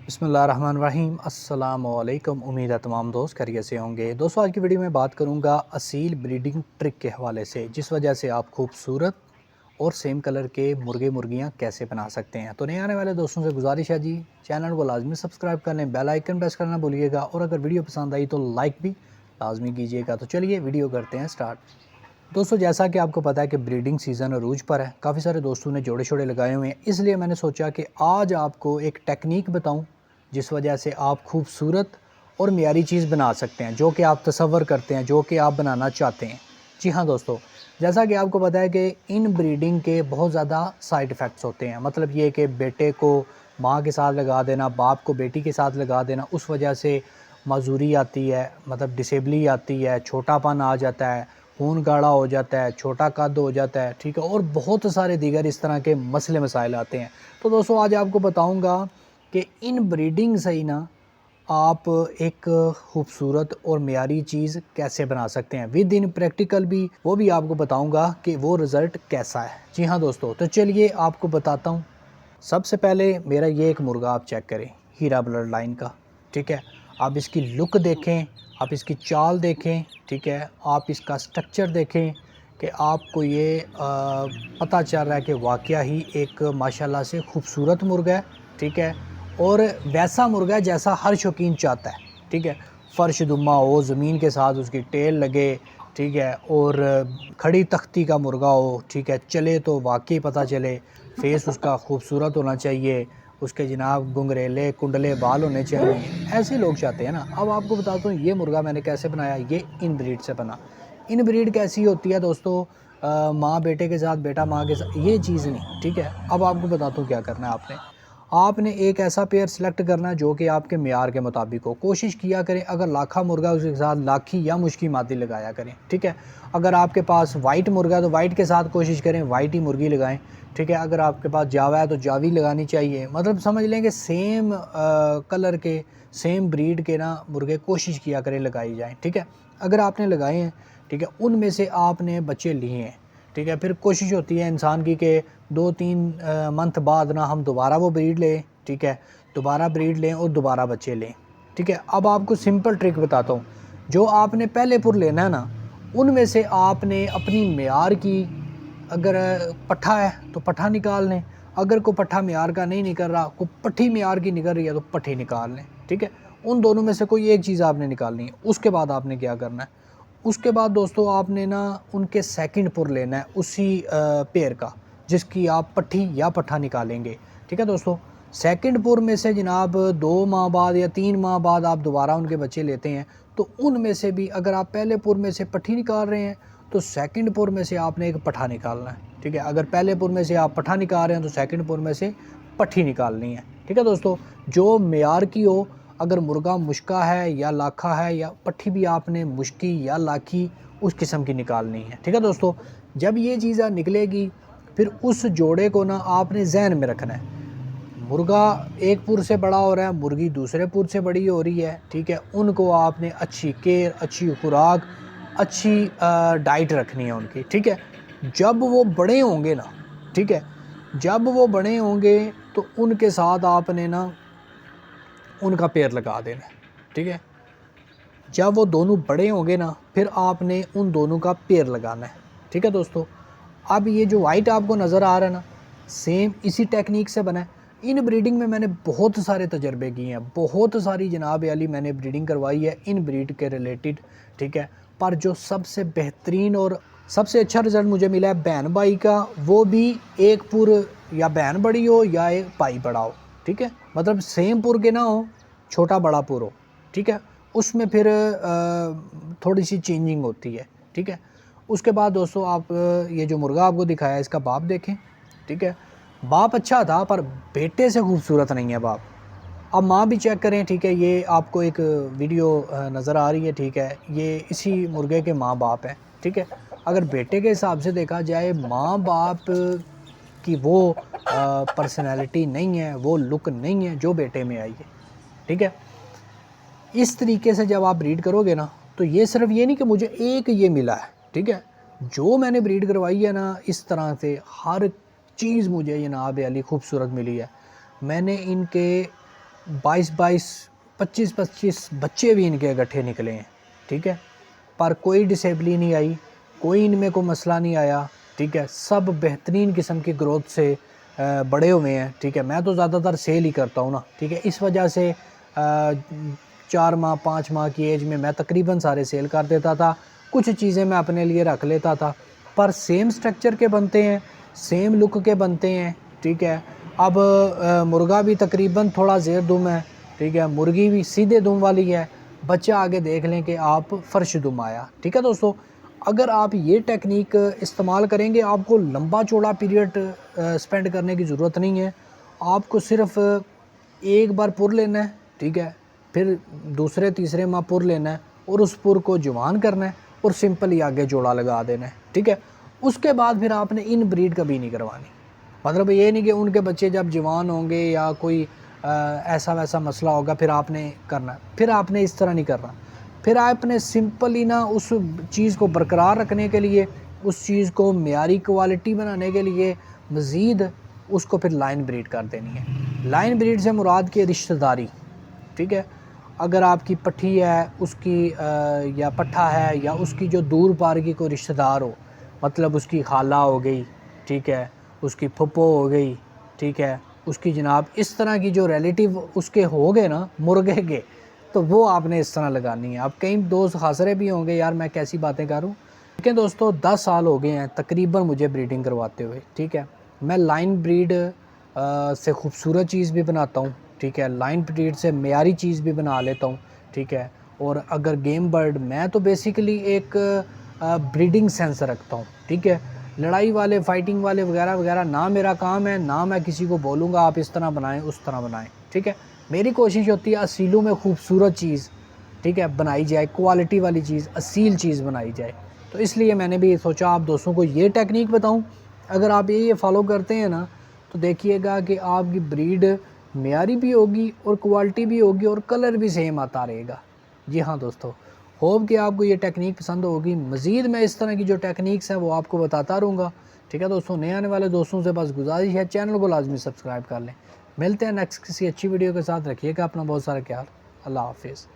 بسم اللہ الرحمن الرحیم۔ السلام علیکم، امید ہے تمام دوست خیریت سے ہوں گے۔ دوستو آج کی ویڈیو میں بات کروں گا اصیل بریڈنگ ٹرک کے حوالے سے، جس وجہ سے آپ خوبصورت اور سیم کلر کے مرغے مرغیاں کیسے بنا سکتے ہیں۔ تو نئے آنے والے دوستوں سے گزارش ہے چینل کو لازمی سبسکرائب کر لیں، بیل آئیکن پریس کرنا بھولیے گا، اور اگر ویڈیو پسند آئی تو لائک بھی لازمی کیجیے گا۔ تو چلیے ویڈیو کرتے ہیں سٹارٹ۔ دوستو جیسا کہ آپ کو پتہ ہے کہ بریڈنگ سیزن عروج پر ہے، کافی سارے دوستوں نے جوڑے شوڑے لگائے ہوئے ہیں، اس لیے میں نے سوچا کہ آج آپ کو ایک ٹیکنیک بتاؤں جس وجہ سے آپ خوبصورت اور معیاری چیز بنا سکتے ہیں، جو کہ آپ تصور کرتے ہیں، جو کہ آپ بنانا چاہتے ہیں۔ جی ہاں دوستو، جیسا کہ آپ کو پتہ ہے کہ ان بریڈنگ کے بہت زیادہ سائیڈ ایفیکٹس ہوتے ہیں، مطلب یہ کہ بیٹے کو ماں کے ساتھ لگا دینا، باپ کو بیٹی کے ساتھ لگا دینا، اس وجہ سے معذوری آتی ہے، مطلب ڈسیبلی آتی ہے، چھوٹا پن آ جاتا ہے، خون گاڑھا ہو جاتا ہے، چھوٹا قد ہو جاتا ہے، ٹھیک ہے، اور بہت سارے دیگر اس طرح کے مسئلے مسائل آتے ہیں۔ تو دوستو آج آپ کو بتاؤں گا کہ ان بریڈنگ سے ہی نا آپ ایک خوبصورت اور معیاری چیز کیسے بنا سکتے ہیں، ود ان پریکٹیکل بھی، وہ بھی آپ کو بتاؤں گا کہ وہ رزلٹ کیسا ہے۔ جی ہاں دوستو، تو چلیے آپ کو بتاتا ہوں۔ سب سے پہلے میرا یہ ایک مرغا آپ چیک کریں، ہیرا بلڈ لائن کا، ٹھیک ہے۔ آپ اس کی لک دیکھیں، آپ اس کی چال دیکھیں، ٹھیک ہے، آپ اس کا سٹرکچر دیکھیں کہ آپ کو یہ پتہ چل رہا ہے کہ واقعہ ہی ایک ماشاءاللہ سے خوبصورت مرغا ہے، ٹھیک ہے، اور ویسا مرغا ہے جیسا ہر شوقین چاہتا ہے، ٹھیک ہے۔ فرش دما ہو، زمین کے ساتھ اس کی ٹیل لگے، ٹھیک ہے، اور کھڑی تختی کا مرغا ہو، ٹھیک ہے، چلے تو واقعی پتہ چلے، فیس اس کا خوبصورت ہونا چاہیے، اس کے جناب گنگریلے کنڈلے بال ہونے چاہیے، ایسے لوگ چاہتے ہیں نا۔ اب آپ کو بتاتا ہوں یہ مرغا میں نے کیسے بنایا، یہ ان بریڈ سے بنا۔ ان بریڈ کیسی ہوتی ہے دوستو، ماں بیٹے کے ساتھ، بیٹا ماں کے ساتھ، یہ چیز نہیں، ٹھیک ہے۔ اب آپ کو بتاتا ہوں کیا کرنا ہے۔ آپ نے ایک ایسا پیئر سلیکٹ کرنا ہے جو کہ آپ کے معیار کے مطابق ہو۔ کوشش کیا کریں اگر لاکھا مرغا اس کے ساتھ لاکھی یا مشکی مادی لگایا کریں، ٹھیک ہے۔ اگر آپ کے پاس وائٹ مرغا ہے تو وائٹ کے ساتھ کوشش کریں وائٹ ہی مرغی لگائیں، ٹھیک ہے۔ اگر آپ کے پاس جاوا ہے تو جاوی لگانی چاہیے، مطلب سمجھ لیں کہ سیم کلر کے، سیم بریڈ کے نا مرغے کوشش کیا کریں لگائی جائیں، ٹھیک ہے۔ اگر آپ نے لگائے ہیں، ٹھیک ہے، ان میں سے آپ نے بچے لیے ہیں، ٹھیک ہے، پھر کوشش ہوتی ہے انسان کی کہ 2-3 منتھ بعد نا ہم دوبارہ وہ بریڈ لیں، ٹھیک ہے، دوبارہ بریڈ لیں اور دوبارہ بچے لیں، ٹھیک ہے۔ اب آپ کو سمپل ٹرک بتاتا ہوں، جو آپ نے پہلے پر لینا ہے نا، ان میں سے آپ نے اپنی معیار کی، اگر پٹھا ہے تو پٹھا نکال لیں، اگر کوئی پٹھا معیار کا نہیں نکل رہا، کوئی پٹھی معیار کی نکل رہی ہے تو پٹھی نکال لیں، ٹھیک ہے۔ ان دونوں میں سے کوئی ایک چیز آپ نے نکالنی ہے۔ اس کے بعد آپ نے کیا کرنا ہے، اس کے بعد دوستو آپ نے نا ان کے سیکنڈ پر لینا ہے اسی پیئر کا، جس کی آپ پٹھی یا پٹھا نکالیں گے، ٹھیک ہے دوستو۔ سیکنڈ پور میں سے جناب 2 ماہ بعد یا 3 ماہ بعد آپ دوبارہ ان کے بچے لیتے ہیں، تو ان میں سے بھی اگر آپ پہلے پور میں سے پٹھی نکال رہے ہیں تو سیکنڈ پور میں سے آپ نے ایک پٹھا نکالنا ہے، ٹھیک ہے۔ اگر پہلے پور میں سے آپ پٹھا نکال رہے ہیں تو سیکنڈ پور میں سے پٹھی نکالنی ہے، ٹھیک ہے دوستو۔ جو معیار کی ہو، اگر مرغا مشکا ہے یا لاکھا ہے، یا پٹھی بھی آپ نے مشکی یا لاکھی اس قسم کی نکالنی ہے، ٹھیک ہے دوستو۔ جب یہ چیزیں نکلے گی پھر اس جوڑے کو نا آپ نے ذہن میں رکھنا ہے، مرغا ایک پور سے بڑا ہو رہا ہے، مرغی دوسرے پور سے بڑی ہو رہی ہے، ٹھیک ہے۔ ان کو آپ نے اچھی کیئر، اچھی خوراک، اچھی ڈائٹ رکھنی ہے ان کی، ٹھیک ہے۔ جب وہ بڑے ہوں گے نا، ٹھیک ہے، جب وہ بڑے ہوں گے تو ان کے ساتھ آپ نے نا ان کا پیر لگا دینا ہے، ٹھیک ہے۔ جب وہ دونوں بڑے ہوں گے نا پھر آپ نے ان دونوں کا پیر لگانا ہے، ٹھیک ہے دوستو۔ اب یہ جو وائٹ آپ کو نظر آ رہا ہے نا، سیم اسی ٹیکنیک سے بنا ہے۔ ان بریڈنگ میں نے بہت سارے تجربے کیے ہیں، بہت ساری جناب علی میں نے بریڈنگ کروائی ہے ان بریڈ کے ریلیٹڈ، ٹھیک ہے۔ پر جو سب سے بہترین اور سب سے اچھا رزلٹ مجھے ملا ہے بہن بھائی کا، وہ بھی ایک پور یا بہن بڑی ہو یا ایک بھائی بڑا ہو، ٹھیک ہے، مطلب سیم پور کے نہ ہو، چھوٹا بڑا پور ہو، ٹھیک ہے۔ اس میں پھر تھوڑی سی چینجنگ ہوتی ہے، ٹھیک ہے۔ اس کے بعد دوستو آپ یہ جو مرغا آپ کو دکھایا اس کا باپ دیکھیں، ٹھیک ہے۔ باپ اچھا تھا پر بیٹے سے خوبصورت نہیں ہے باپ۔ اب ماں بھی چیک کریں، ٹھیک ہے، یہ آپ کو ایک ویڈیو نظر آ رہی ہے، ٹھیک ہے، یہ اسی مرغے کے ماں باپ ہیں، ٹھیک ہے۔ اگر بیٹے کے حساب سے دیکھا جائے، ماں باپ کی وہ پرسنالٹی نہیں ہے، وہ لک نہیں ہے جو بیٹے میں آئی ہے، ٹھیک ہے۔ اس طریقے سے جب آپ بریڈ کرو گے نا تو یہ صرف یہ نہیں کہ مجھے ایک یہ ملا ہے، ٹھیک ہے، جو میں نے بریڈ کروائی ہے نا اس طرح سے ہر چیز مجھے جناب علی خوبصورت ملی ہے۔ میں نے ان کے 22 25 بچے بھی ان کے اکٹھے نکلے ہیں، ٹھیک ہے، پر کوئی ڈسیبلی نہیں آئی، کوئی ان میں کوئی مسئلہ نہیں آیا، ٹھیک ہے، سب بہترین قسم کی گروتھ سے بڑے ہوئے ہیں، ٹھیک ہے۔ میں تو زیادہ تر سیل ہی کرتا ہوں نا، ٹھیک ہے، اس وجہ سے 4 ماہ 5 ماہ کی ایج میں تقریباً سارے سیل کر دیتا تھا، کچھ چیزیں میں اپنے لیے رکھ لیتا تھا، پر سیم سٹرکچر کے بنتے ہیں، سیم لک کے بنتے ہیں، ٹھیک ہے۔ اب مرغا بھی تقریباً تھوڑا زیر دم ہے، ٹھیک ہے، مرغی بھی سیدھے دم والی ہے، بچہ آگے دیکھ لیں کہ آپ فرش دم آیا، ٹھیک ہے دوستو۔ اگر آپ یہ ٹیکنیک استعمال کریں گے، آپ کو لمبا چوڑا پیریڈ سپینڈ کرنے کی ضرورت نہیں ہے، آپ کو صرف ایک بار پر لینا ہے، ٹھیک ہے، پھر دوسرے تیسرے ماہ پر لینا ہے اور اس پر کو جوان کرنا ہے اور سمپل ہی آگے جوڑا لگا دینا ہے، ٹھیک ہے۔ اس کے بعد پھر آپ نے ان بریڈ کبھی نہیں کروانی، مطلب یہ نہیں کہ ان کے بچے جب جوان ہوں گے یا کوئی ایسا ویسا مسئلہ ہوگا پھر آپ نے کرنا، پھر آپ نے اس طرح نہیں کرنا، پھر آپ نے سمپلی نا اس چیز کو برقرار رکھنے کے لیے، اس چیز کو معیاری کوالٹی بنانے کے لیے مزید اس کو پھر لائن بریڈ کر دینی ہے۔ لائن بریڈ سے مراد کی رشتہ داری، ٹھیک ہے، اگر آپ کی پٹھی ہے اس کی یا پٹھا ہے یا اس کی جو دور پار کی کوئی رشتہ دار ہو، مطلب اس کی خالہ ہو گئی، ٹھیک ہے، اس کی پھپھو ہو گئی، ٹھیک ہے، اس کی جناب اس طرح کی جو ریلیٹیو اس کے ہو گئے نا مرغے کے، تو وہ آپ نے اس طرح لگانی ہے۔ اب کئی دوست خاصرے بھی ہوں گے، یار میں کیسی باتیں کروں، ٹھیک ہے دوستو، 10 سال ہو گئے ہیں تقریباً مجھے بریڈنگ کرواتے ہوئے، ٹھیک ہے۔ میں لائن بریڈ سے خوبصورت چیز بھی بناتا ہوں، ٹھیک ہے، لائن بریڈ سے معیاری چیز بھی بنا لیتا ہوں، ٹھیک ہے۔ اور اگر گیم برڈ، میں تو بیسیکلی ایک بریڈنگ سینس رکھتا ہوں، ٹھیک ہے، لڑائی والے فائٹنگ والے وغیرہ وغیرہ نہ میرا کام ہے، نہ میں کسی کو بولوں گا آپ اس طرح بنائیں اس طرح بنائیں، ٹھیک ہے۔ میری کوشش ہوتی ہے اصیلوں میں خوبصورت چیز، ٹھیک ہے، بنائی جائے، کوالٹی والی چیز، اصیل چیز بنائی جائے، تو اس لیے میں نے بھی سوچا آپ دوستوں کو یہ ٹیکنیک بتاؤں۔ اگر آپ یہ فالو کرتے ہیں نا تو دیکھیے گا کہ آپ کی بریڈ معیاری بھی ہوگی اور کوالٹی بھی ہوگی اور کلر بھی سیم آتا رہے گا۔ جی ہاں دوستو، ہوپ کہ آپ کو یہ ٹیکنیک پسند ہوگی، مزید میں اس طرح کی جو ٹیکنیکس ہیں وہ آپ کو بتاتا رہوں گا، ٹھیک ہے دوستوں۔ نئے آنے والے دوستوں سے بس گزارش ہے چینل کو لازمی سبسکرائب کر لیں۔ ملتے ہیں نیکسٹ کسی اچھی ویڈیو کے ساتھ، رکھیے گا اپنا بہت سارا خیال، اللہ حافظ۔